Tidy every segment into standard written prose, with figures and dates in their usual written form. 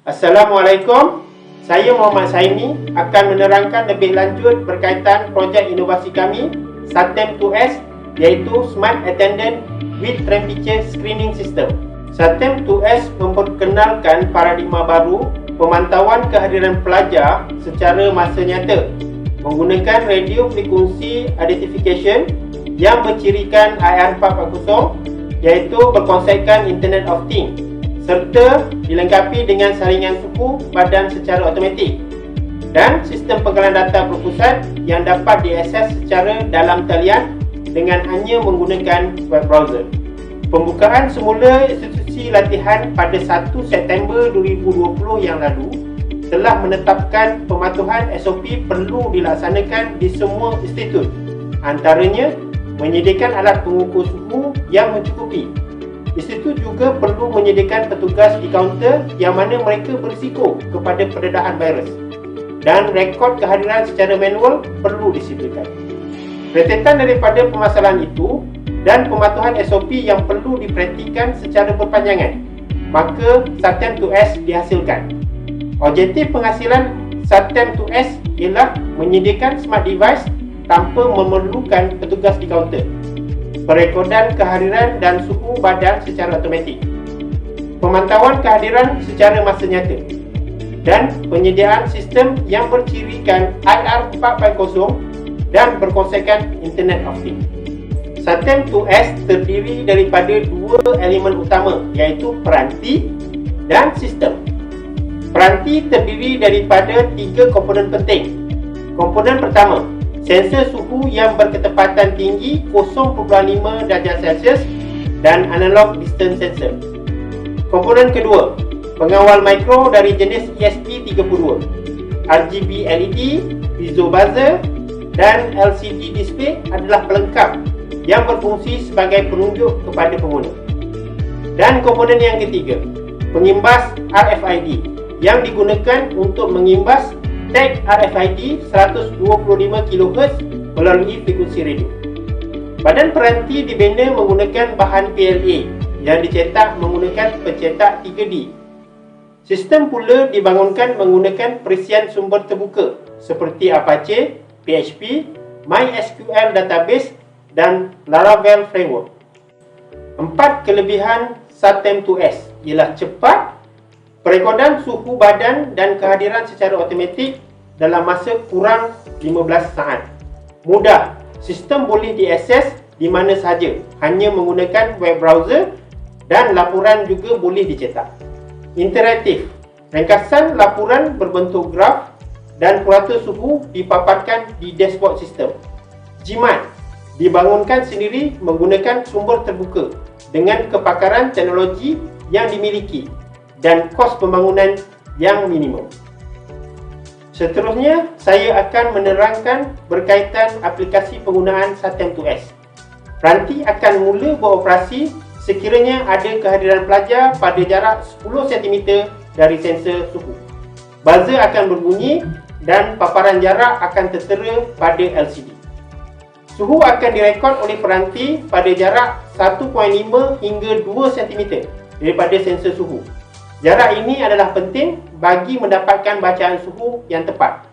Assalamualaikum. Saya Muhammad Saimi akan menerangkan lebih lanjut berkaitan projek inovasi kami SATEM 2S, iaitu Smart Attendant with Temperature Screening System. SATEM 2S memperkenalkan paradigma baru pemantauan kehadiran pelajar secara masa nyata menggunakan radio frekuensi identification yang bercirikan IR 440, iaitu berkonsepkan Internet of Things, serta dilengkapi dengan saringan suhu badan secara automatik dan sistem penggalan data berpusat yang dapat diakses secara dalam talian dengan hanya menggunakan web browser. Pembukaan semula institusi latihan pada 1 September 2020 yang lalu telah menetapkan pematuhan SOP perlu dilaksanakan di semua institut, antaranya menyediakan alat pengukur suhu yang mencukupi. Institut juga perlu menyediakan petugas di kaunter yang mana mereka berisiko kepada pendedahan virus, dan rekod kehadiran secara manual perlu disediakan. Rentetan daripada permasalahan itu dan pematuhan SOP yang perlu dipraktikkan secara berpanjangan, maka SATEM 2S dihasilkan. Objektif penghasilan SATEM 2S ialah menyediakan smart device tanpa memerlukan petugas di kaunter, perekodan kehadiran dan suhu badan secara automatik, pemantauan kehadiran secara masa nyata, dan penyediaan sistem yang bercirikan IR 440 dan berkonsepkan Internet of Things. SATEM 2S terdiri daripada dua elemen utama, iaitu peranti dan sistem. Peranti terdiri daripada tiga komponen penting. Komponen pertama, sensor suhu yang berketepatan tinggi 0.5 darjah Celsius dan analog distance sensor. Komponen kedua, pengawal mikro dari jenis ESP32, RGB LED, piezo buzzer dan LCD display adalah pelengkap yang berfungsi sebagai penunjuk kepada pengguna. Dan komponen yang ketiga, pengimbas RFID yang digunakan untuk mengimbas tag RFID 125 kHz melalui frekuensi radio. Badan peranti dibina menggunakan bahan PLA yang dicetak menggunakan pencetak 3D. Sistem pula dibangunkan menggunakan perisian sumber terbuka seperti Apache, PHP, MySQL database dan Laravel framework. 4 kelebihan SATEM 2S ialah cepat, perekodan suhu badan dan kehadiran secara automatik dalam masa kurang 15 saat. Mudah, sistem boleh diakses di mana sahaja, hanya menggunakan web browser, dan laporan juga boleh dicetak. Interaktif, ringkasan laporan berbentuk graf dan purata suhu dipaparkan di dashboard sistem. Jimat, dibangunkan sendiri menggunakan sumber terbuka dengan kepakaran teknologi yang dimiliki dan kos pembangunan yang minimum. Seterusnya, saya akan menerangkan berkaitan aplikasi penggunaan SATEM 2S. Peranti akan mula beroperasi sekiranya ada kehadiran pelajar pada jarak 10 cm dari sensor suhu. Buzzer akan berbunyi dan paparan jarak akan tertera pada LCD. Suhu akan direkod oleh peranti pada jarak 1.5 hingga 2 cm daripada sensor suhu. Jarak ini adalah penting bagi mendapatkan bacaan suhu yang tepat.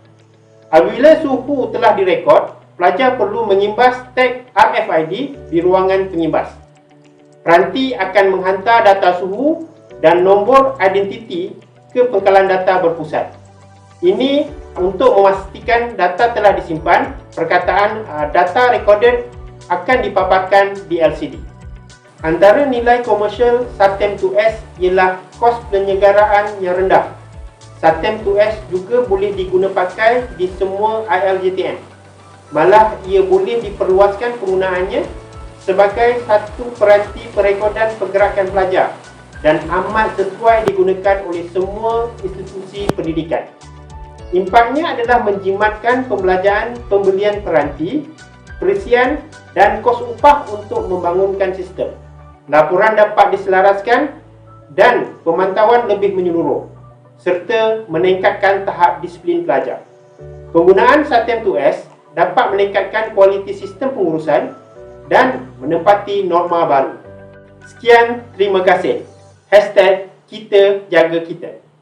Apabila suhu telah direkod, pelajar perlu mengimbas tag RFID di ruangan pengimbas. Peranti akan menghantar data suhu dan nombor identiti ke pengkalan data berpusat. Ini untuk memastikan data telah disimpan. Perkataan data recorded akan dipaparkan di LCD. Antara nilai komersial SATEM 2S ialah kos penyelenggaraan yang rendah. SATEM 2S juga boleh digunapakai di semua ILJTM. Malah ia boleh diperluaskan penggunaannya sebagai satu peranti perekodan pergerakan pelajar dan amat sesuai digunakan oleh semua institusi pendidikan. Impaknya adalah menjimatkan pembelajaran pembelian peranti, perisian dan kos upah untuk membangunkan sistem. Laporan dapat diselaraskan dan pemantauan lebih menyeluruh serta meningkatkan tahap disiplin pelajar. Penggunaan SATEM 2S dapat meningkatkan kualiti sistem pengurusan dan menempati norma baru. Sekian, terima kasih. #kita jaga kita.